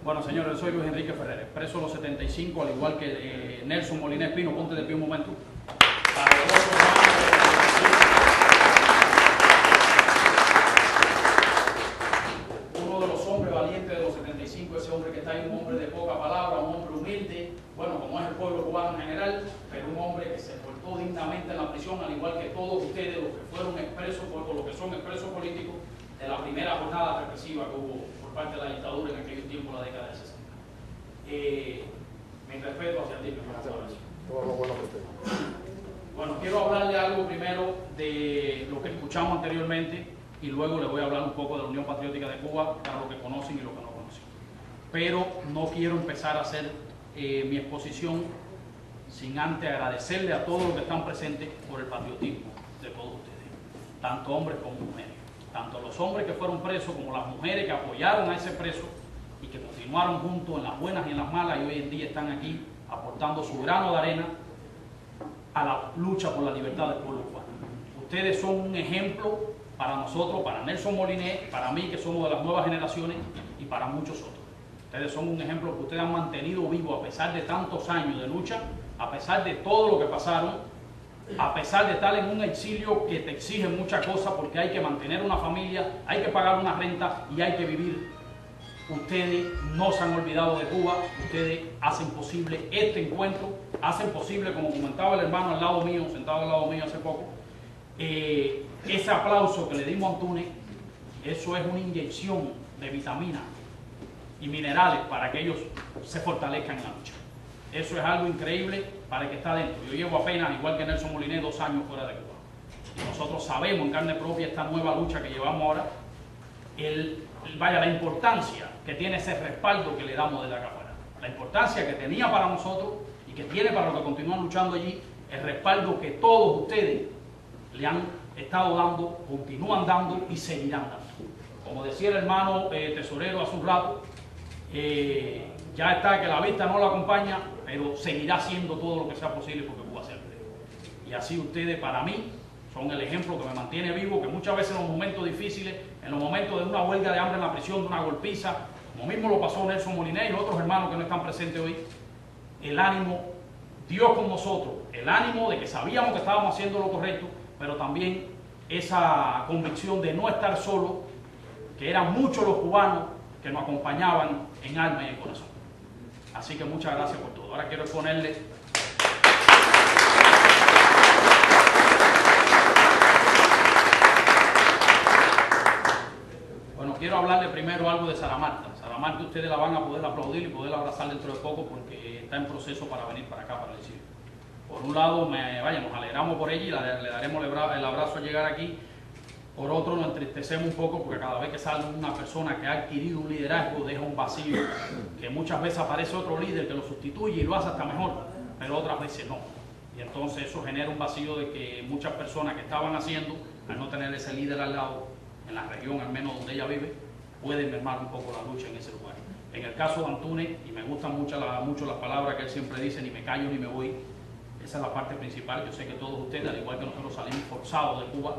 Bueno, señores, soy Luis Enrique Ferrer, expreso los 75, al igual que Nelson Molina Espino. Ponte de pie un momento. Uno de los hombres valientes de los 75, ese hombre que está ahí, un hombre de poca palabra, un hombre humilde, bueno, como es el pueblo cubano en general, pero un hombre que se portó dignamente en la prisión, al igual que todos ustedes, los que fueron expresos, o los que son expresos políticos, de la primera jornada represiva que hubo por parte de la dictadura en aquel tiempo, la década de 60. Mi respeto hacia ti, mi hermano. Bueno, quiero hablarle algo primero de lo que escuchamos anteriormente y luego le voy a hablar un poco de la Unión Patriótica de Cuba para los que conocen y los que no conocen. Pero no quiero empezar a hacer mi exposición sin antes agradecerle a todos los que están presentes por el patriotismo de todos ustedes, tanto hombres como mujeres. Tanto los hombres que fueron presos como las mujeres que apoyaron a ese preso y que continuaron juntos en las buenas y en las malas y hoy en día están aquí aportando su grano de arena a la lucha por la libertad del pueblo cubano. Ustedes son un ejemplo para nosotros, para Nelson Moliné, para mí que somos de las nuevas generaciones y para muchos otros. Ustedes son un ejemplo que ustedes han mantenido vivo a pesar de tantos años de lucha, a pesar de todo lo que pasaron, a pesar de estar en un exilio que te exige muchas cosas porque hay que mantener una familia, hay que pagar una renta y hay que vivir. Ustedes no se han olvidado de Cuba, ustedes hacen posible este encuentro, hacen posible, como comentaba el hermano al lado mío, sentado al lado mío hace poco, ese aplauso que le dimos a Antúnez, eso es una inyección de vitaminas y minerales para que ellos se fortalezcan en la lucha. Eso es algo increíble para el que está dentro. Yo llevo apenas, igual que Nelson Moliné, 2 años fuera de Cuba. Y nosotros sabemos en carne propia esta nueva lucha que llevamos ahora, la importancia que tiene ese respaldo que le damos desde acá afuera. La importancia que tenía para nosotros y que tiene para los que continúan luchando allí, el respaldo que todos ustedes le han estado dando, continúan dando y seguirán dando. Como decía el hermano tesorero hace un rato, ya está que la vista no lo acompaña, pero seguirá haciendo todo lo que sea posible porque Cuba sea libre. Y así ustedes para mí son el ejemplo que me mantiene vivo, que muchas veces en los momentos difíciles, en los momentos de una huelga de hambre en la prisión, de una golpiza, como mismo lo pasó Nelson Moliné y otros hermanos que no están presentes hoy, el ánimo, Dios con nosotros, el ánimo de que sabíamos que estábamos haciendo lo correcto, pero también esa convicción de no estar solos, que eran muchos los cubanos que nos acompañaban en alma y en corazón. Así que muchas gracias por todo. Ahora quiero exponerle quiero hablarle primero algo de Sara Marta. Sara Marta ustedes la van a poder aplaudir y poder abrazar dentro de poco porque está en proceso para venir para acá, para el exilio. Por un lado, nos alegramos por ella y le daremos el abrazo al llegar aquí. Por otro, nos entristecemos un poco porque cada vez que sale una persona que ha adquirido un liderazgo deja un vacío, que muchas veces aparece otro líder que lo sustituye y lo hace hasta mejor, pero otras veces no. Y entonces eso genera un vacío de que muchas personas que estaban haciendo, al no tener ese líder al lado, en la región al menos donde ella vive, pueden mermar un poco la lucha en ese lugar. En el caso de Antúnez, y me gustan mucho las palabras que él siempre dice, ni me callo ni me voy, esa es la parte principal. Yo sé que todos ustedes, al igual que nosotros, salimos forzados de Cuba,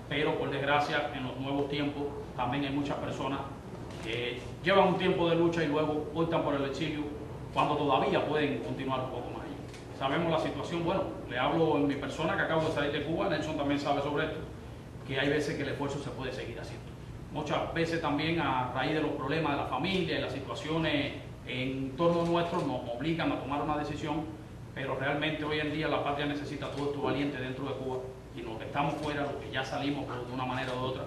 pero por desgracia en los nuevos tiempos también hay muchas personas que llevan un tiempo de lucha y luego optan por el exilio cuando todavía pueden continuar un poco más allá. Sabemos la situación, bueno, le hablo en mi persona que acabo de salir de Cuba, Nelson también sabe sobre esto, que hay veces que el esfuerzo se puede seguir haciendo. Muchas veces también a raíz de los problemas de la familia y las situaciones en torno nuestro nos obligan a tomar una decisión, pero realmente hoy en día la patria necesita todo esto valiente dentro de Cuba y los que estamos fuera, los que ya salimos de una manera u otra,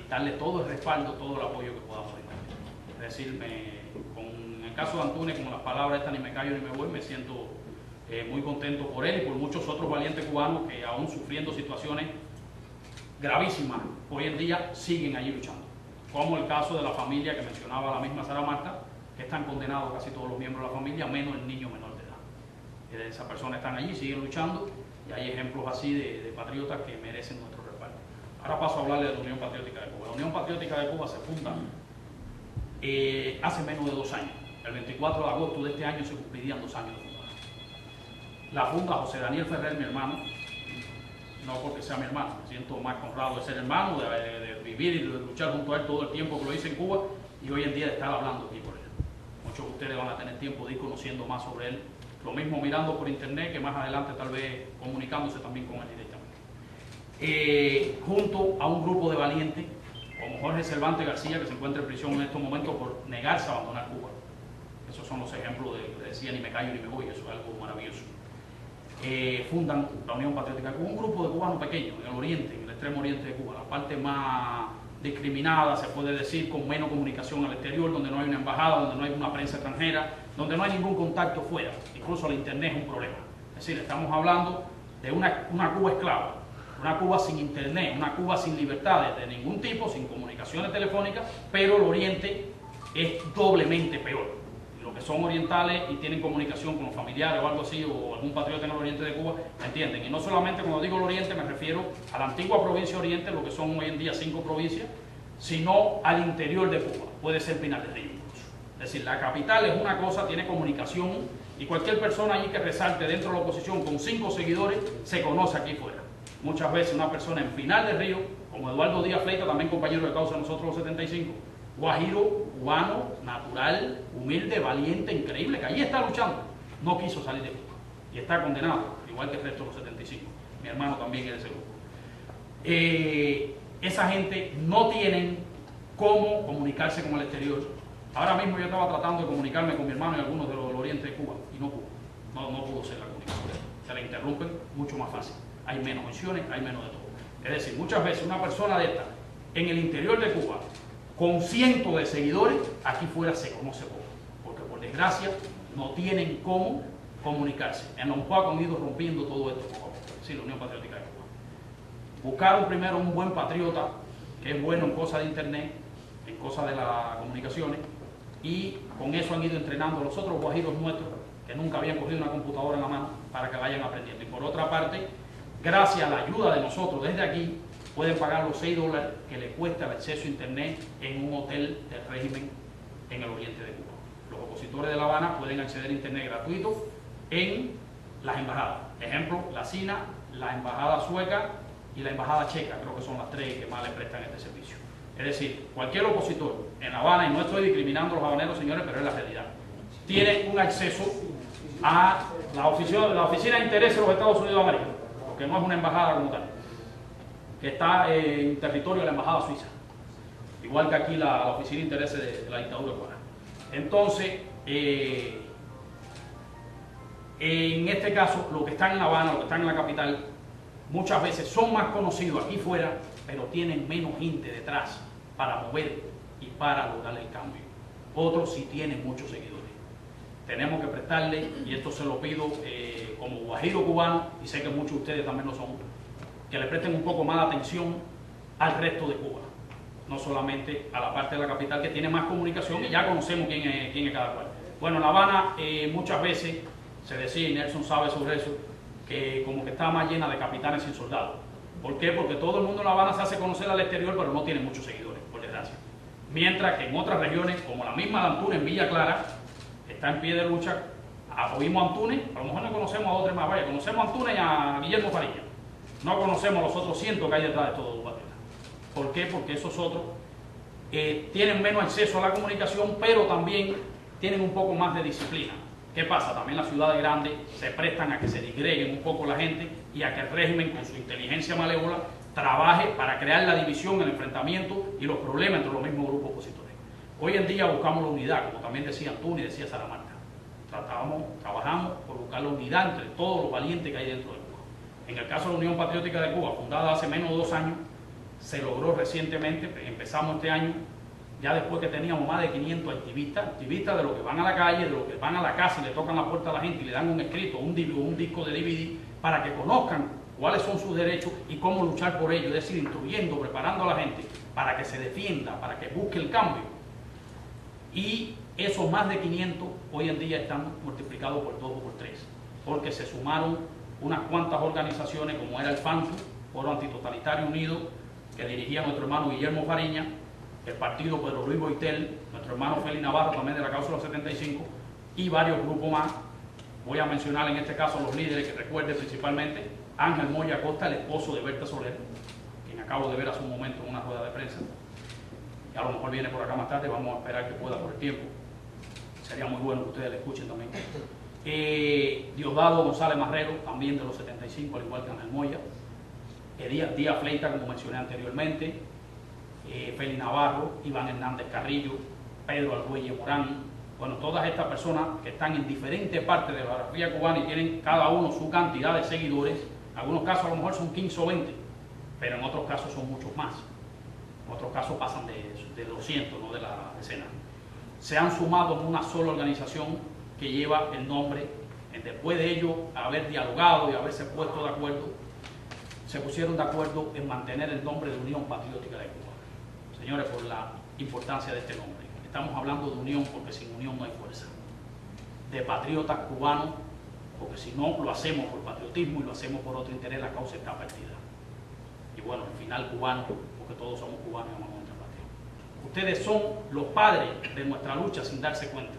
darle todo el respaldo, todo el apoyo que podamos brindar. Es decir, con el caso de Antúnez, como las palabras estas, ni me callo ni me voy, me siento muy contento por él y por muchos otros valientes cubanos que aún sufriendo situaciones gravísimas hoy en día siguen allí luchando, como el caso de la familia que mencionaba la misma Sara Marta, que están condenados casi todos los miembros de la familia, menos el niño menor de edad. Esas personas están allí, siguen luchando y hay ejemplos así de patriotas que merecen nuestro respaldo. Ahora paso a hablarle de la Unión Patriótica de Cuba. La Unión Patriótica de Cuba se funda hace menos de 2 años. El 24 de agosto de este año se cumplirían 2 años de fundada. La funda José Daniel Ferrer, mi hermano, no porque sea mi hermano, me siento más honrado de ser hermano, de vivir y de luchar junto a él todo el tiempo que lo hice en Cuba y hoy en día de estar hablando aquí por él. muchos de ustedes van a tener tiempo de ir conociendo más sobre él. Lo mismo mirando por internet, que más adelante tal vez comunicándose también con él directamente. Junto a un grupo de valientes, como Jorge Cervantes García, que se encuentra en prisión en estos momentos por negarse a abandonar Cuba. Esos son los ejemplos de decía ni me callo ni me voy, eso es algo maravilloso. Fundan la Unión Patriótica de Cuba, un grupo de cubanos pequeños en el oriente, en el extremo oriente de Cuba, la parte más discriminada, se puede decir, con menos comunicación al exterior, donde no hay una embajada, donde no hay una prensa extranjera, donde no hay ningún contacto fuera, incluso el internet es un problema. Es decir, estamos hablando de una Cuba esclava, una Cuba sin internet, una Cuba sin libertades de ningún tipo, sin comunicaciones telefónicas, pero el oriente es doblemente peor. Los que son orientales y tienen comunicación con los familiares o algo así, o algún patriota en el oriente de Cuba, ¿me entienden? Y no solamente cuando digo el oriente me refiero a la antigua provincia oriente, lo que son hoy en día 5 provincias, sino al interior de Cuba, puede ser Pinar del Río incluso. Es decir, la capital es una cosa, tiene comunicación, y cualquier persona allí que resalte dentro de la oposición con 5 seguidores, se conoce aquí fuera. Muchas veces una persona en Pinar del Río, como Eduardo Díaz Fleita, también compañero de causa de nosotros los 75, guajiro, cubano, natural, humilde, valiente, increíble, que allí está luchando, no quiso salir de Cuba y está condenado, igual que el resto de los 75. Mi hermano también es de ese grupo. Esa gente no tienen cómo comunicarse con el exterior. Ahora mismo yo estaba tratando de comunicarme con mi hermano y algunos de los del oriente de Cuba y no pudo, no pudo ser la comunicación. Se la interrumpen mucho más fácil. Hay menos opciones, hay menos de todo. Es decir, muchas veces una persona de esta en el interior de Cuba con cientos de seguidores, aquí fuera se conoce poco, porque por desgracia no tienen cómo comunicarse. En la UNPAC han ido rompiendo todo esto poco a poco, sí, la Unión Patriótica de Cuba. Buscaron primero un buen patriota, que es bueno en cosas de internet, en cosas de las comunicaciones, y con eso han ido entrenando a los otros guajiros nuestros, que nunca habían cogido una computadora en la mano, para que vayan aprendiendo. Y por otra parte, gracias a la ayuda de nosotros desde aquí, pueden pagar los $6 que le cuesta el acceso a internet en un hotel del régimen en el oriente de Cuba. Los opositores de La Habana pueden acceder a internet gratuito en las embajadas. Ejemplo, la SINA, la embajada sueca y la embajada checa, creo que son las 3 que más le prestan este servicio. Es decir, cualquier opositor en La Habana, y no estoy discriminando a los habaneros, señores, pero es la realidad, tiene un acceso a la oficina de interés de los Estados Unidos de América, porque no es una embajada como tal, que está en territorio de la embajada suiza, igual que aquí la oficina de intereses de la dictadura cubana. Entonces, en este caso, los que están en La Habana, los que están en la capital, muchas veces son más conocidos aquí fuera, pero tienen menos gente detrás para mover y para lograr el cambio. Otros sí tienen muchos seguidores. Tenemos que prestarle, y esto se lo pido como guajiro cubano, y sé que muchos de ustedes también lo son, que le presten un poco más de atención al resto de Cuba, no solamente a la parte de la capital que tiene más comunicación y ya conocemos quién es cada cual. Bueno, en La Habana muchas veces se decía, y Nelson sabe sobre eso, que como que está más llena de capitanes sin soldados. ¿Por qué? Porque todo el mundo en La Habana se hace conocer al exterior, pero no tiene muchos seguidores, por desgracia. Mientras que en otras regiones, como la misma de Antunes, en Villa Clara, está en pie de lucha. Oímos a Antunes, a lo mejor no conocemos a otros más, vaya, conocemos a Antunes y a Guillermo Farilla. No conocemos a los otros cientos que hay detrás de todo Cuba. ¿Por qué? Porque esos otros tienen menos acceso a la comunicación, pero también tienen un poco más de disciplina. ¿Qué pasa? También las ciudades grandes se prestan a que se disgreguen un poco la gente y a que el régimen, con su inteligencia malévola, trabaje para crear la división, el enfrentamiento y los problemas entre los mismos grupos opositores. Hoy en día buscamos la unidad, como también decía Antunes y decía Salamanca. Trabajamos por buscar la unidad entre todos los valientes que hay dentro de Cuba. En el caso de la Unión Patriótica de Cuba, fundada hace menos de 2 años, se logró recientemente, empezamos este año, ya después que teníamos más de 500 activistas de los que van a la calle, de los que van a la casa y le tocan la puerta a la gente y le dan un escrito, un disco de DVD, para que conozcan cuáles son sus derechos y cómo luchar por ellos, es decir, instruyendo, preparando a la gente para que se defienda, para que busque el cambio. Y esos más de 500 hoy en día están multiplicados por 2 o por 3, porque se sumaron unas cuantas organizaciones como era el FANTU, Foro Antitotalitario Unido, que dirigía nuestro hermano Guillermo Fariña, el partido Pedro Luis Boitel, nuestro hermano Félix Navarro, también de la causa de los 75, y varios grupos más. Voy a mencionar en este caso los líderes que recuerde principalmente Ángel Moya Acosta, el esposo de Berta Soler, quien acabo de ver hace un momento en una rueda de prensa, y a lo mejor viene por acá más tarde, vamos a esperar que pueda por el tiempo. sería muy bueno que ustedes le escuchen también. Diosdado González Marrero, también de los 75, al igual que Ángel Moya. Díaz Fleita, como mencioné anteriormente. Félix Navarro, Iván Hernández Carrillo, Pedro Argüelles Morán. Bueno, todas estas personas que están en diferentes partes de la geografía cubana y tienen cada uno su cantidad de seguidores. En algunos casos a lo mejor son 15 o 20, pero en otros casos son muchos más. En otros casos pasan de 200, no de la decena. Se han sumado en una sola organización que lleva el nombre, después de ello haber dialogado y haberse puesto de acuerdo, se pusieron de acuerdo en mantener el nombre de Unión Patriótica de Cuba. Señores, por la importancia de este nombre. Estamos hablando de unión porque sin unión no hay fuerza. De patriotas cubanos, porque si no lo hacemos por patriotismo y lo hacemos por otro interés, la causa está perdida. Y bueno, al final cubanos, porque todos somos cubanos y amamos nuestra patria. Ustedes son los padres de nuestra lucha sin darse cuenta.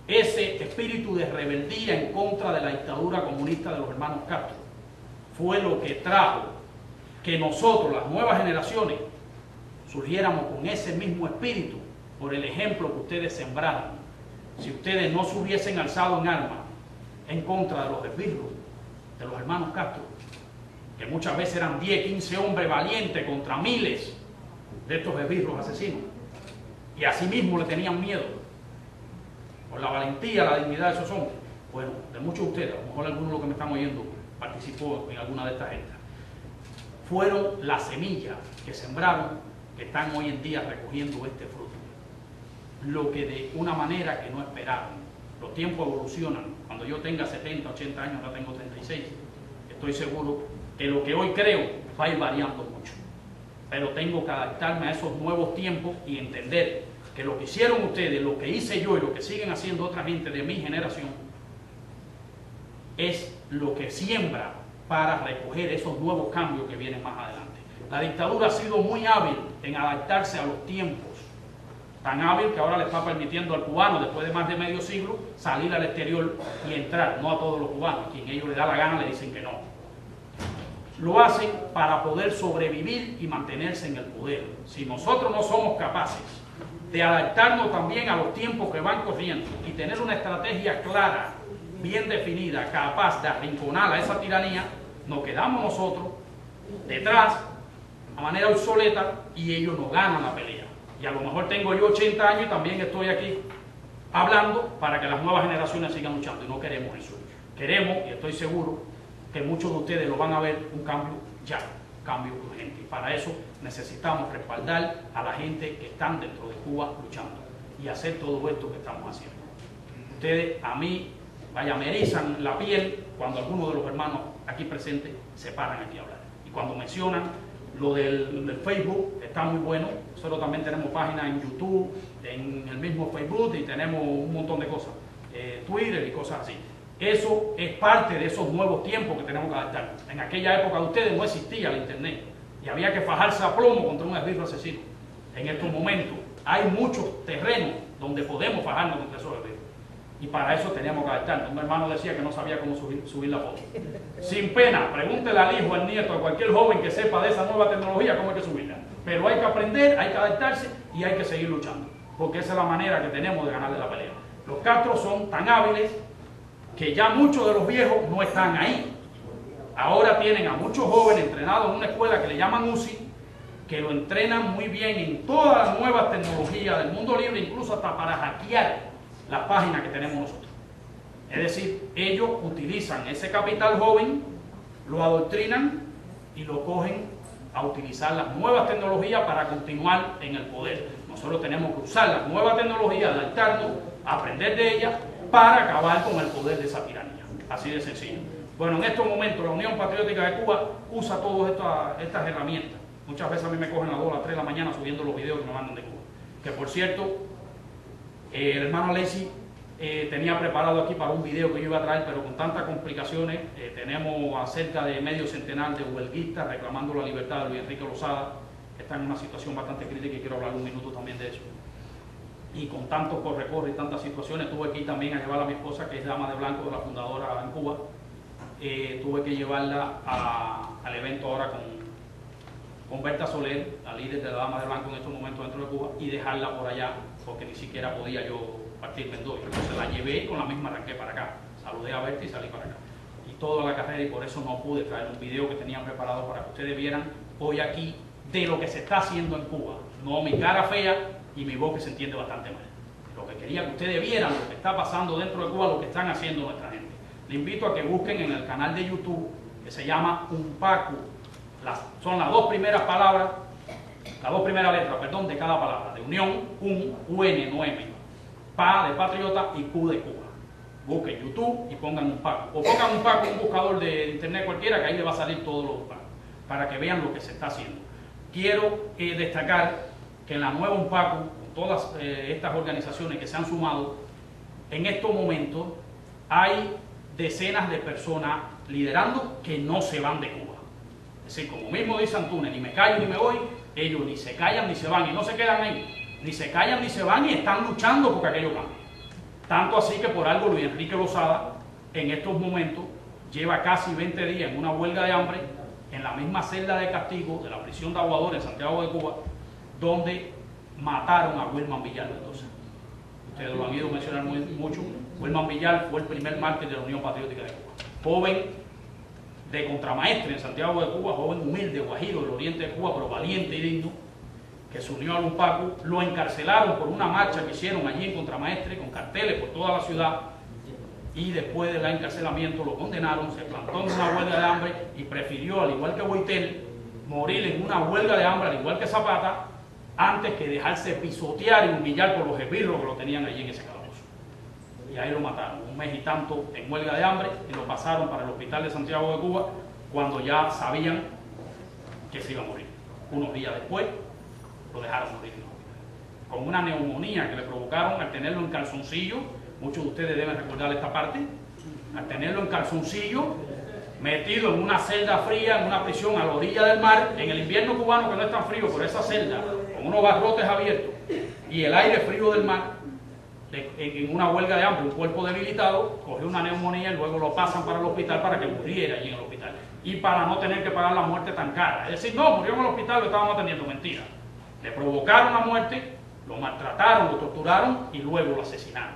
Ese espíritu de rebeldía en contra de la dictadura comunista de los hermanos Castro fue lo que trajo que nosotros, las nuevas generaciones, surgiéramos con ese mismo espíritu por el ejemplo que ustedes sembraron. Si ustedes no se hubiesen alzado en armas en contra de los esbirros, de los hermanos Castro, que muchas veces eran 10, 15 hombres valientes contra miles de estos esbirros asesinos, y asimismo le tenían miedo por la valentía, la dignidad de esos hombres. Bueno, de muchos de ustedes, a lo mejor alguno de los que me están oyendo participó en alguna de estas gestas, fueron las semillas que sembraron, que están hoy en día recogiendo este fruto. Lo que de una manera que no esperaban. Los tiempos evolucionan. Cuando yo tenga 70, 80 años, ahora tengo 36, estoy seguro que lo que hoy creo va a ir variando mucho. Pero tengo que adaptarme a esos nuevos tiempos y entender que lo que hicieron ustedes, lo que hice yo y lo que siguen haciendo otra gente de mi generación es lo que siembra para recoger esos nuevos cambios que vienen más adelante. La dictadura ha sido muy hábil en adaptarse a los tiempos, tan hábil que ahora le está permitiendo al cubano, después de más de medio siglo, salir al exterior y entrar, no a todos los cubanos, quien ellos les da la gana le dicen que no. Lo hacen para poder sobrevivir y mantenerse en el poder. Si nosotros no somos capaces de adaptarnos también a los tiempos que van corriendo y tener una estrategia clara, bien definida, capaz de arrinconar a esa tiranía, nos quedamos nosotros detrás a manera obsoleta y ellos nos ganan la pelea. Y a lo mejor tengo yo 80 años y también estoy aquí hablando para que las nuevas generaciones sigan luchando, y no queremos eso. Queremos, y estoy seguro que muchos de ustedes lo van a ver, un cambio ya, un cambio urgente. Y para eso necesitamos respaldar a la gente que están dentro de Cuba luchando y hacer todo esto que estamos haciendo. Ustedes a mí, vaya, me erizan la piel cuando algunos de los hermanos aquí presentes se paran aquí a hablar. Y cuando mencionan lo del Facebook, está muy bueno. Nosotros también tenemos páginas en YouTube, en el mismo Facebook, y tenemos un montón de cosas, Twitter y cosas así. Eso es parte de esos nuevos tiempos que tenemos que adaptar. En aquella época de ustedes no existía el internet y había que fajarse a plomo contra un esbirro asesino. En estos momentos hay muchos terrenos donde podemos fajarnos contra esos esbirros. Y para eso teníamos que adaptarnos. Un hermano decía que no sabía cómo subir la foto. Sin pena, pregúntele al hijo, al nieto, a cualquier joven que sepa de esa nueva tecnología cómo hay que subirla. Pero hay que aprender, hay que adaptarse y hay que seguir luchando. Porque esa es la manera que tenemos de ganarle la pelea. Los Castro son tan hábiles que ya muchos de los viejos no están ahí. Ahora tienen a muchos jóvenes entrenados en una escuela que le llaman UCI, que lo entrenan muy bien en todas las nuevas tecnologías del mundo libre, incluso hasta para hackear las páginas que tenemos nosotros. Es decir, ellos utilizan ese capital joven, lo adoctrinan y lo cogen a utilizar las nuevas tecnologías para continuar en el poder. Nosotros tenemos que usar las nuevas tecnologías, adaptarnos, aprender de ellas para acabar con el poder de esa tiranía. Así de sencillo. Bueno, en estos momentos la Unión Patriótica de Cuba usa todas estas herramientas. Muchas veces a mí me cogen a las 2 a las 3 de la mañana subiendo los videos que me mandan de Cuba. Que por cierto, el hermano Alexis tenía preparado aquí para un video que yo iba a traer, pero con tantas complicaciones, tenemos a cerca de medio centenar de huelguistas reclamando la libertad de Luis Enrique Lozada, que está en una situación bastante crítica y quiero hablar un minuto también de eso. Y con tantos corre-corre y tantas situaciones, tuve que ir también a llevar a mi esposa, que es dama de blanco de la fundadora en Cuba. Tuve que llevarla al evento ahora con con Berta Soler, la líder de la Dama del Blanco en estos momentos dentro de Cuba, y dejarla por allá, porque ni siquiera podía yo partirme en dos. Entonces la llevé y con la misma arranqué para acá. Saludé a Berta y salí para acá. Y toda la carrera, y por eso no pude traer un video que tenía preparado para que ustedes vieran hoy aquí de lo que se está haciendo en Cuba. No mi cara fea y mi voz que se entiende bastante mal. Lo que quería que ustedes vieran lo que está pasando dentro de Cuba, lo que están haciendo nuestra gente. Les invito a que busquen en el canal de YouTube que se llama Unpacu. Son las dos primeras palabras, las dos primeras letras, perdón, de cada palabra. De unión, UN, no M. Pa de patriota y Q de Cuba. Busquen YouTube y pongan Unpacu. O pongan Unpacu en un buscador de internet cualquiera, que ahí le va a salir todo lo Unpacu, para que vean lo que se está haciendo. Quiero destacar que en la nueva Unpacu, con todas estas organizaciones que se han sumado, en estos momentos hay decenas de personas liderando que no se van de Cuba. Es decir, como mismo dice Antúnez, ni me callo ni me voy, ellos ni se callan ni se van, y no se quedan ahí, ni se callan ni se van, y están luchando porque aquello cambie. Tanto así que por algo Luis Enrique Lozada en estos momentos lleva casi 20 días en una huelga de hambre en la misma celda de castigo de la prisión de Aguador en Santiago de Cuba, donde mataron a Wilman Villar Mendoza. Ustedes lo han ido a mencionar mucho. Wilman Villar fue el primer mártir de la Unión Patriótica de Cuba. Joven de contramaestre en Santiago de Cuba, joven humilde, guajiro del oriente de Cuba, pero valiente y digno, que se unió al Unpacu. Lo encarcelaron por una marcha que hicieron allí en Contramaestre, con carteles por toda la ciudad, y después del encarcelamiento lo condenaron, se plantó en una huelga de hambre y prefirió, al igual que Boitel, morir en una huelga de hambre, al igual que Zapata, antes que dejarse pisotear y humillar por los esbirros que lo tenían allí en ese calabozo. Y ahí lo mataron, un mes y tanto en huelga de hambre, y lo pasaron para el hospital de Santiago de Cuba cuando ya sabían que se iba a morir. Unos días después lo dejaron morir en el hospital, con una neumonía que le provocaron al tenerlo en calzoncillo. Muchos de ustedes deben recordar esta parte. Al tenerlo en calzoncillo, metido en una celda fría, en una prisión a la orilla del mar, en el invierno cubano que no es tan frío, por esa celda, con unos barrotes abiertos y el aire frío del mar, en una huelga de hambre, un cuerpo debilitado, cogió una neumonía y luego lo pasan para el hospital para que muriera allí en el hospital. Y para no tener que pagar la muerte tan cara. Es decir, no, murió en el hospital, lo estábamos atendiendo. Mentira. Le provocaron la muerte, lo maltrataron, lo torturaron y luego lo asesinaron.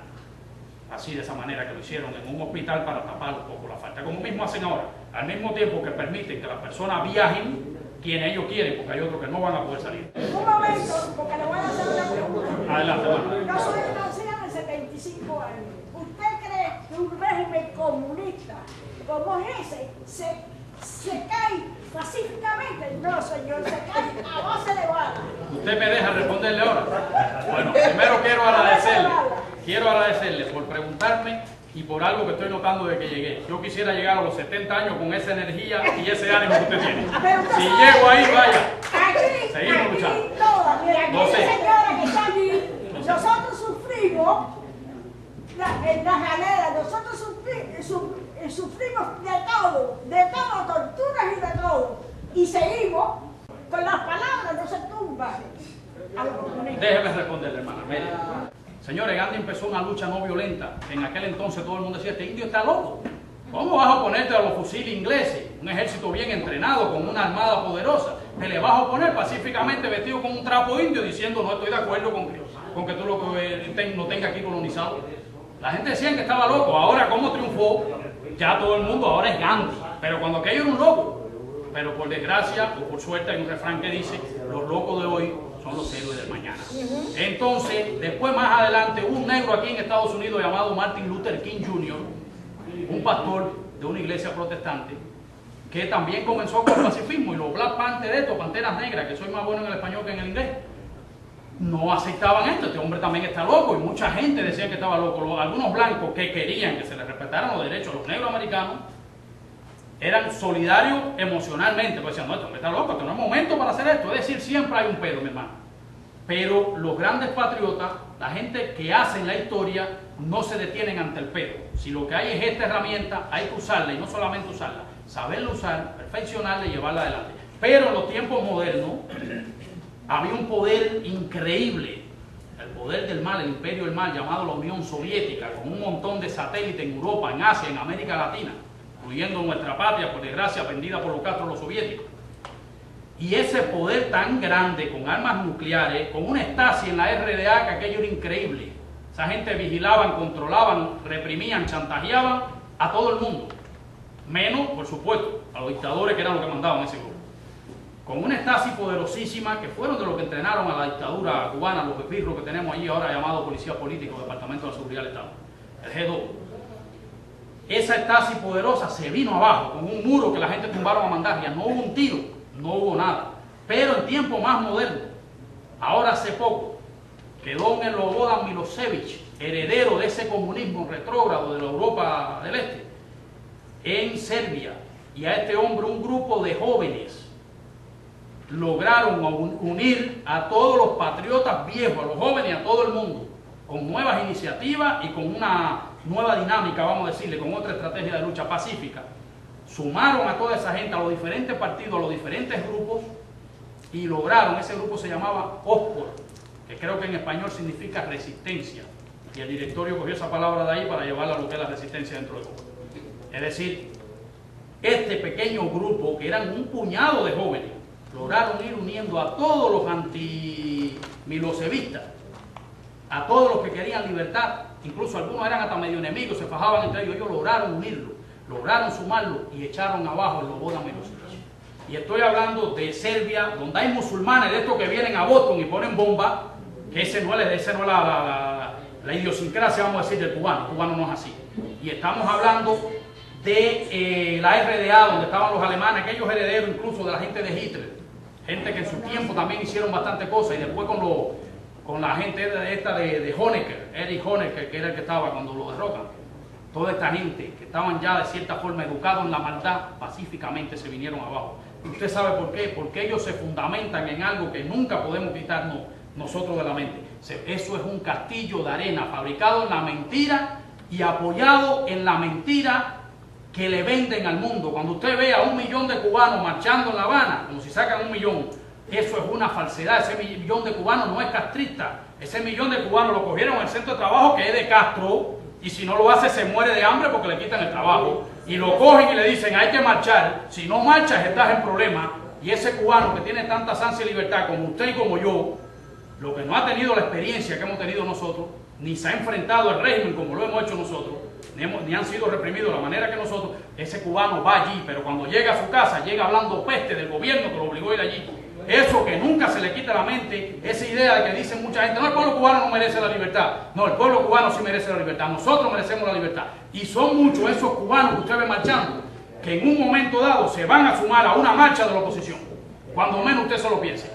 Así, de esa manera que lo hicieron en un hospital para tapar un poco la falta, como mismo hacen ahora, al mismo tiempo que permiten que las personas viajen quienes ellos quieren, porque hay otros que no van a poder salir. Un momento, porque le voy a hacer una pregunta. Adelante, bueno. Yo soy una anciana de 75 años. ¿Usted cree que un régimen comunista como ese se cae pacíficamente? No, señor, se cae a base de balas. ¿Usted me deja responderle ahora? Bueno, primero quiero agradecerle por preguntarme y por algo que estoy notando de que llegué. Yo quisiera llegar a los 70 años con esa energía y ese ánimo que usted tiene. Si llego ahí, vaya. Seguimos luchando. No sé. Señora que está allí, nosotros sufrimos en las galeras, nosotros sufrimos de todo, torturas y de todo. Y seguimos con las palabras, no se tumban. Déjeme responderle, hermana. Mire. Señores, Gandhi empezó una lucha no violenta. En aquel entonces todo el mundo decía, este indio está loco. ¿Cómo vas a oponerte a los fusiles ingleses? Un ejército bien entrenado, con una armada poderosa. Te le vas a oponer pacíficamente vestido con un trapo indio diciendo, no estoy de acuerdo con que tú lo no tengas aquí colonizado. La gente decía que estaba loco. Ahora, ¿cómo triunfó? Ya todo el mundo ahora es Gandhi. Pero cuando aquello era un loco. Pero por desgracia o por suerte hay un refrán que dice, los locos de hoy son los héroes del mañana. Entonces, después más adelante, hubo un negro aquí en Estados Unidos llamado Martin Luther King Jr., un pastor de una iglesia protestante, que también comenzó con el pacifismo, y los Black Panthers, estos Panteras Negras, que soy más bueno en el español que en el inglés, no aceptaban esto. Este hombre también está loco, y mucha gente decía que estaba loco. Algunos blancos que querían que se les respetaran los derechos a los negros americanos eran solidarios emocionalmente, pues decían, no, este hombre está loco, este no es momento para hacer esto. Es decir, siempre hay un pero, mi hermano. Pero los grandes patriotas, la gente que hacen la historia, no se detienen ante el pero. Si lo que hay es esta herramienta, hay que usarla, y no solamente usarla, saberla usar, perfeccionarla y llevarla adelante. Pero en los tiempos modernos había un poder increíble, el poder del mal, el imperio del mal, llamado la Unión Soviética, con un montón de satélites en Europa, en Asia, en América Latina, incluyendo nuestra patria, por desgracia, vendida por los Castro, los soviéticos. Y ese poder tan grande, con armas nucleares, con una Stasi en la RDA, que aquello era increíble. Esa gente vigilaban, controlaban, reprimían, chantajeaban a todo el mundo. Menos, por supuesto, a los dictadores que eran los que mandaban ese grupo. Con una Stasi poderosísima, que fueron de los que entrenaron a la dictadura cubana, los espirros que tenemos allí ahora llamados Policía Política, Departamento de la Seguridad del Estado, el G2. Esa Stasi poderosa se vino abajo, con un muro que la gente tumbaron a mandarria. No hubo un tiro, no hubo nada. Pero en tiempo más moderno, ahora hace poco, quedó en el Slobodan Milosevic, heredero de ese comunismo retrógrado de la Europa del Este, en Serbia. Y a este hombre, un grupo de jóvenes, lograron unir a todos los patriotas viejos, a los jóvenes y a todo el mundo, con nuevas iniciativas y con una nueva dinámica, vamos a decirle, con otra estrategia de lucha pacífica. Sumaron a toda esa gente, a los diferentes partidos, a los diferentes grupos, y lograron, ese grupo se llamaba OSPOR, que creo que en español significa resistencia, y el directorio cogió esa palabra de ahí para llevarla a lo que es la resistencia dentro de Cuba. Es decir, este pequeño grupo, que eran un puñado de jóvenes, lograron ir uniendo a todos los anti-milosevistas, a todos los que querían libertad, incluso algunos eran hasta medio enemigos, se fajaban entre ellos. Ellos lograron unirlo, lograron sumarlo y echaron abajo el Slobodan Milosevic. Y estoy hablando de Serbia, donde hay musulmanes de estos que vienen a Boston y ponen bomba, que ese no es la idiosincrasia, vamos a decir, del cubano. El cubano no es así. Y estamos hablando de la RDA, donde estaban los alemanes, aquellos herederos incluso de la gente de Hitler, gente que en su tiempo también hicieron bastante cosas, y después con la gente de Honecker, Erich Honecker, que era el que estaba cuando lo derrocan. Toda esta gente que estaban ya de cierta forma educados en la maldad, pacíficamente se vinieron abajo. ¿Y usted sabe por qué? Porque ellos se fundamentan en algo que nunca podemos quitarnos nosotros de la mente. Eso es un castillo de arena fabricado en la mentira y apoyado en la mentira que le venden al mundo. Cuando usted ve a 1 millón de cubanos marchando en La Habana, como si sacan 1 millón, eso es una falsedad. Ese millón de cubanos no es castrista. Ese millón de cubanos lo cogieron en el centro de trabajo que es de Castro, y si no lo hace se muere de hambre porque le quitan el trabajo. Y lo cogen y le dicen, hay que marchar. Si no marchas estás en problema. Y ese cubano que tiene tanta ansia y libertad como usted y como yo, lo que no ha tenido la experiencia que hemos tenido nosotros, ni se ha enfrentado al régimen como lo hemos hecho nosotros, ni han sido reprimidos de la manera que nosotros, ese cubano va allí, pero cuando llega a su casa, llega hablando peste del gobierno que lo obligó a ir allí. Eso que nunca se le quita a la mente, esa idea de que dicen mucha gente, no, el pueblo cubano no merece la libertad. No, el pueblo cubano sí merece la libertad, nosotros merecemos la libertad. Y son muchos esos cubanos que usted ve marchando, que en un momento dado se van a sumar a una marcha de la oposición, cuando menos usted se lo piense.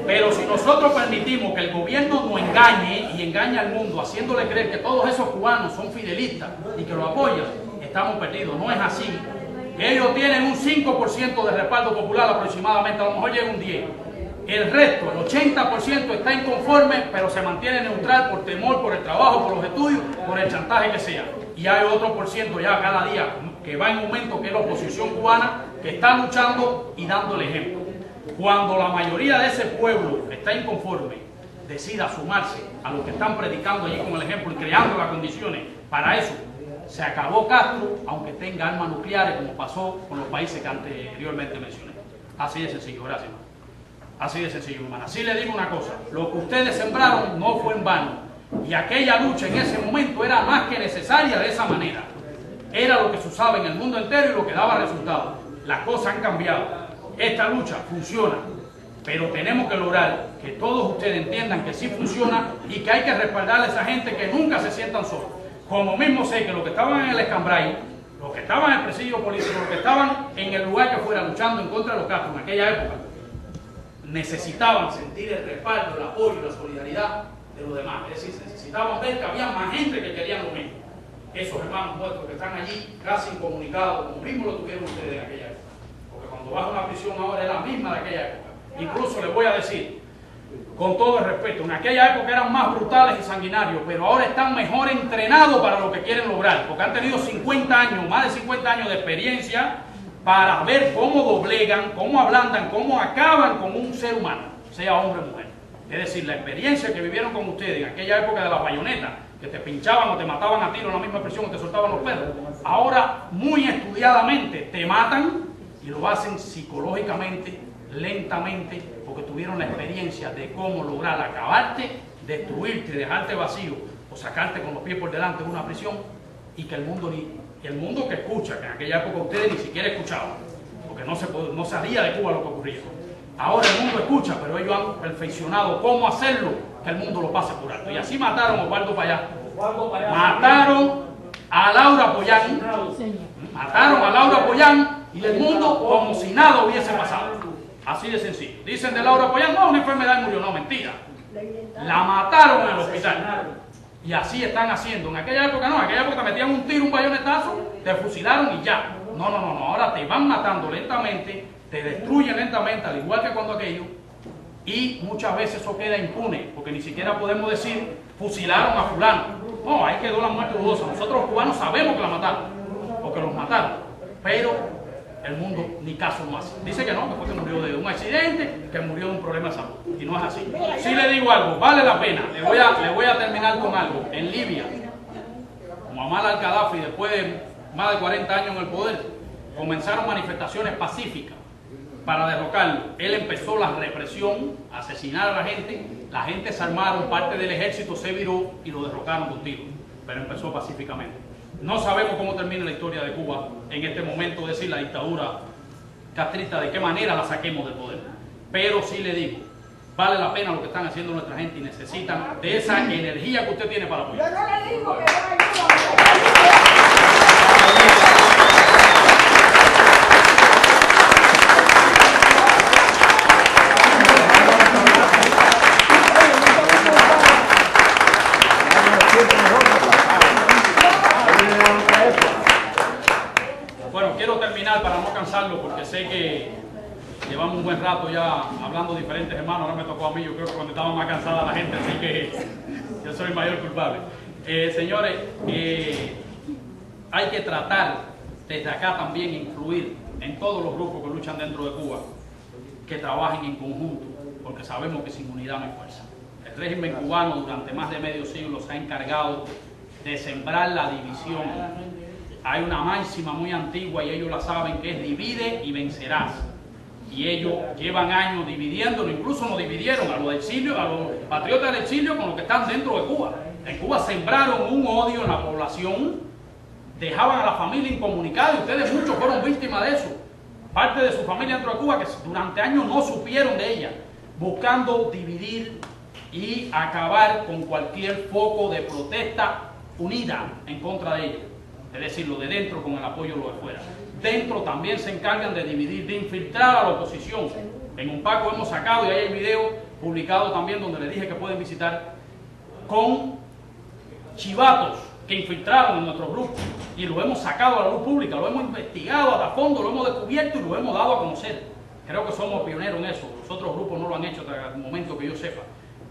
Pero si nosotros permitimos que el gobierno nos engañe y engañe al mundo, haciéndole creer que todos esos cubanos son fidelistas y que lo apoyan, estamos perdidos. No es así. Ellos tienen un 5% de respaldo popular aproximadamente, a lo mejor llega un 10%. El resto, el 80% está inconforme, pero se mantiene neutral por temor, por el trabajo, por los estudios, por el chantaje que sea. Y hay otro por ciento ya cada día que va en aumento, que es la oposición cubana, que está luchando y dando el ejemplo. Cuando la mayoría de ese pueblo está inconforme, decida sumarse a los que están predicando allí con el ejemplo y creando las condiciones para eso, se acabó Castro, aunque tenga armas nucleares, como pasó con los países que anteriormente mencioné. Así de sencillo, gracias. Así de sencillo, hermana. Así le digo una cosa, lo que ustedes sembraron no fue en vano, y aquella lucha en ese momento era más que necesaria de esa manera. Era lo que se usaba en el mundo entero y lo que daba resultados. Las cosas han cambiado. Esta lucha funciona, pero tenemos que lograr que todos ustedes entiendan que sí funciona y que hay que respaldar a esa gente, que nunca se sientan solos. Como mismo sé que los que estaban en el Escambray, los que estaban en el presidio político, los que estaban en el lugar que fuera luchando en contra de los Castro en aquella época, necesitaban sentir el respaldo, el apoyo y la solidaridad de los demás. Es decir, necesitaban ver que había más gente que querían lo mismo. Esos hermanos nuestros que están allí, casi incomunicados, como mismo lo tuvieron ustedes en aquella época. Porque cuando vas a una prisión ahora es la misma de aquella época. Incluso les voy a decir, con todo el respeto, en aquella época eran más brutales y sanguinarios, pero ahora están mejor entrenados para lo que quieren lograr, porque han tenido 50 años, más de 50 años de experiencia para ver cómo doblegan, cómo ablandan, cómo acaban con un ser humano, sea hombre o mujer. Es decir, la experiencia que vivieron con ustedes en aquella época de las bayonetas, que te pinchaban o te mataban a tiro en la misma prisión o te soltaban los perros, ahora muy estudiadamente te matan y lo hacen psicológicamente, lentamente, porque tuvieron la experiencia de cómo lograr acabarte, destruirte, dejarte vacío o sacarte con los pies por delante de una prisión, y que el mundo que escucha, que en aquella época ustedes ni siquiera escuchaban, porque no sabía de Cuba lo que ocurría. Ahora el mundo escucha, pero ellos han perfeccionado cómo hacerlo, que el mundo lo pase por alto. Y así mataron a Osvaldo Payá, mataron a Laura Pollán, y el mundo como si nada hubiese pasado. Así de sencillo. Dicen de Laura Pollán, no, una enfermedad y murió. No, mentira. La mataron en el hospital. Y así están haciendo. En aquella época no, en aquella época te metían un tiro, un bayonetazo, te fusilaron y ya. No, ahora te van matando lentamente, te destruyen lentamente, al igual que cuando aquello, y muchas veces eso queda impune, porque ni siquiera podemos decir, fusilaron a fulano. No, ahí quedó la muerte dudosa. Nosotros los cubanos sabemos que la mataron, o que los mataron, pero el mundo ni caso no hace. Dice que no, que fue que murió de un accidente, que murió de un problema de salud, y no es así. Si le digo algo, vale la pena, le voy a terminar con algo. En Libia, Muammar al-Gaddafi, después de más de 40 años en el poder, comenzaron manifestaciones pacíficas para derrocarlo. Él empezó la represión, a asesinar a la gente se armaron, parte del ejército se viró y lo derrocaron con tiros, pero empezó pacíficamente. No sabemos cómo termina la historia de Cuba en este momento, es decir, la dictadura castrista, de qué manera la saquemos del poder. Pero sí le digo, vale la pena lo que están haciendo nuestra gente y necesitan de esa energía que usted tiene para apoyar. Yo no le digo que no Bueno, quiero terminar para no cansarlo, porque sé que llevamos un buen rato ya hablando de diferentes hermanos. Ahora me tocó a mí, yo creo que cuando estaba más cansada la gente, así que yo soy el mayor culpable. Señores, hay que tratar desde acá también influir en todos los grupos que luchan dentro de Cuba, que trabajen en conjunto, porque sabemos que sin unidad no hay fuerza. El régimen cubano durante más de medio siglo se ha encargado de sembrar la división. Hay una máxima muy antigua y ellos la saben, que es divide y vencerás. Y ellos llevan años dividiéndolo, incluso nos dividieron a los patriotas del exilio con los que están dentro de Cuba. En Cuba sembraron un odio en la población, dejaban a la familia incomunicada, y ustedes muchos fueron víctimas de eso. Parte de su familia dentro de Cuba que durante años no supieron de ella, buscando dividir y acabar con cualquier foco de protesta unida en contra de ellos. Es decir, lo de dentro con el apoyo de lo de fuera. Dentro también se encargan de dividir, de infiltrar a la oposición. En Unpaco hemos sacado, y hay el video publicado también donde les dije que pueden visitar, con chivatos que infiltraron en nuestro grupo, y lo hemos sacado a la luz pública, lo hemos investigado hasta fondo, lo hemos descubierto y lo hemos dado a conocer. Creo que somos pioneros en eso. Los otros grupos no lo han hecho hasta el momento que yo sepa.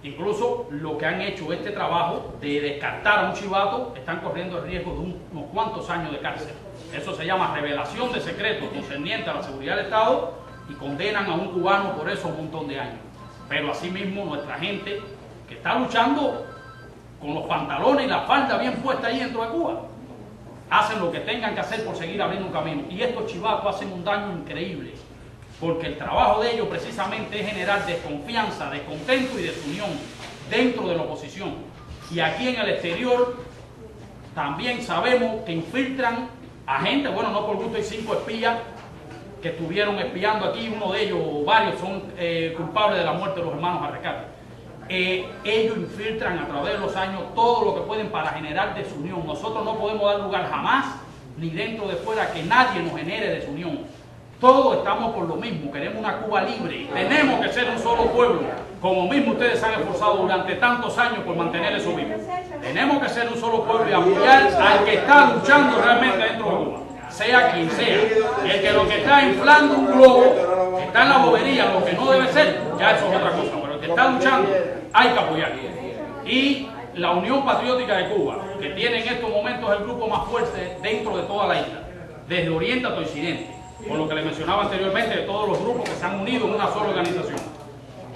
Incluso lo que han hecho este trabajo de descartar a un chivato están corriendo el riesgo de unos cuantos años de cárcel. Eso se llama revelación de secretos concerniente a la seguridad del Estado, y condenan a un cubano por eso un montón de años. Pero asimismo nuestra gente que está luchando con los pantalones y la falda bien puesta ahí dentro de Cuba, hacen lo que tengan que hacer por seguir abriendo un camino. Y estos chivatos hacen un daño increíble, porque el trabajo de ellos precisamente es generar desconfianza, descontento y desunión dentro de la oposición. Y aquí en el exterior también sabemos que infiltran a gente. Bueno, no por gusto, hay 5 espías que estuvieron espiando aquí, uno de ellos, o varios, son culpables de la muerte de los hermanos Arrecate. Ellos infiltran a través de los años todo lo que pueden para generar desunión. Nosotros no podemos dar lugar jamás, ni dentro de fuera, que nadie nos genere desunión. Todos estamos por lo mismo, queremos una Cuba libre, tenemos que ser un solo pueblo, como mismo ustedes se han esforzado durante tantos años por mantener eso vivo. Tenemos que ser un solo pueblo y apoyar al que está luchando realmente dentro de Cuba, sea quien sea. El que lo que está inflando un globo, que está en la bobería, lo que no debe ser, ya eso es otra cosa, pero el que está luchando hay que apoyar. Y la Unión Patriótica de Cuba, que tiene en estos momentos el grupo más fuerte dentro de toda la isla, desde Oriente hasta Occidente, por lo que le mencionaba anteriormente, de todos los grupos que se han unido en una sola organización.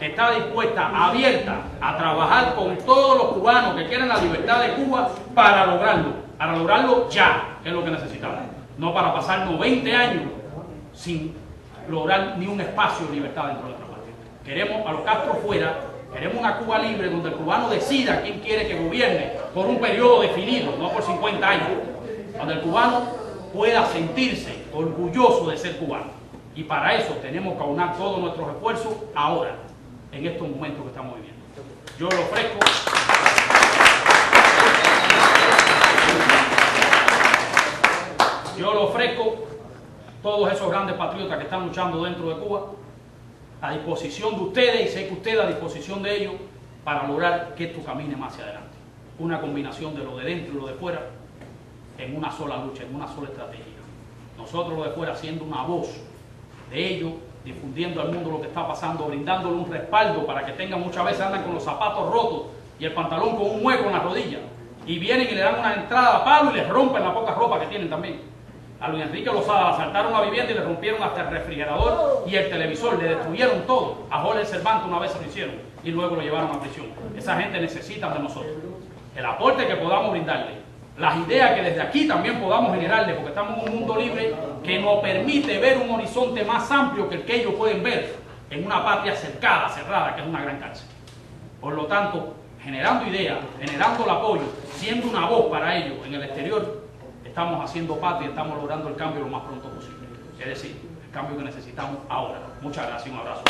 está dispuesta, abierta a trabajar con todos los cubanos que quieren la libertad de Cuba para lograrlo ya, que es lo que necesitamos. No para pasarnos 20 años sin lograr ni un espacio de libertad dentro de nuestra patria. Queremos a los Castro fuera, queremos una Cuba libre donde el cubano decida quién quiere que gobierne por un periodo definido, no por 50 años, donde el cubano pueda sentirse orgulloso de ser cubano. Y para eso tenemos que aunar todos nuestros esfuerzos ahora, en estos momentos que estamos viviendo. Yo le ofrezco todos esos grandes patriotas que están luchando dentro de Cuba a disposición de ustedes, y sé que ustedes a disposición de ellos, para lograr que esto camine más hacia adelante. Una combinación de lo de dentro y lo de fuera en una sola lucha, en una sola estrategia. Nosotros lo de fuera siendo una voz de ellos, difundiendo al mundo lo que está pasando, brindándole un respaldo para que tengan, muchas veces andan con los zapatos rotos y el pantalón con un hueco en la rodilla, y vienen y le dan una entrada a palo y les rompen la poca ropa que tienen también. A Luis Enrique Lozada asaltaron la vivienda y le rompieron hasta el refrigerador y el televisor, le destruyeron todo. A Jorge Cervantes una vez se lo hicieron y luego lo llevaron a prisión. Esa gente necesita de nosotros el aporte que podamos brindarle, las ideas que desde aquí también podamos generarle, porque estamos en un mundo libre que nos permite ver un horizonte más amplio que el que ellos pueden ver en una patria cercada, cerrada, que es una gran cárcel. Por lo tanto, generando ideas, generando el apoyo, siendo una voz para ellos en el exterior, estamos haciendo patria, estamos logrando el cambio lo más pronto posible. Es decir, el cambio que necesitamos ahora. Muchas gracias y un abrazo.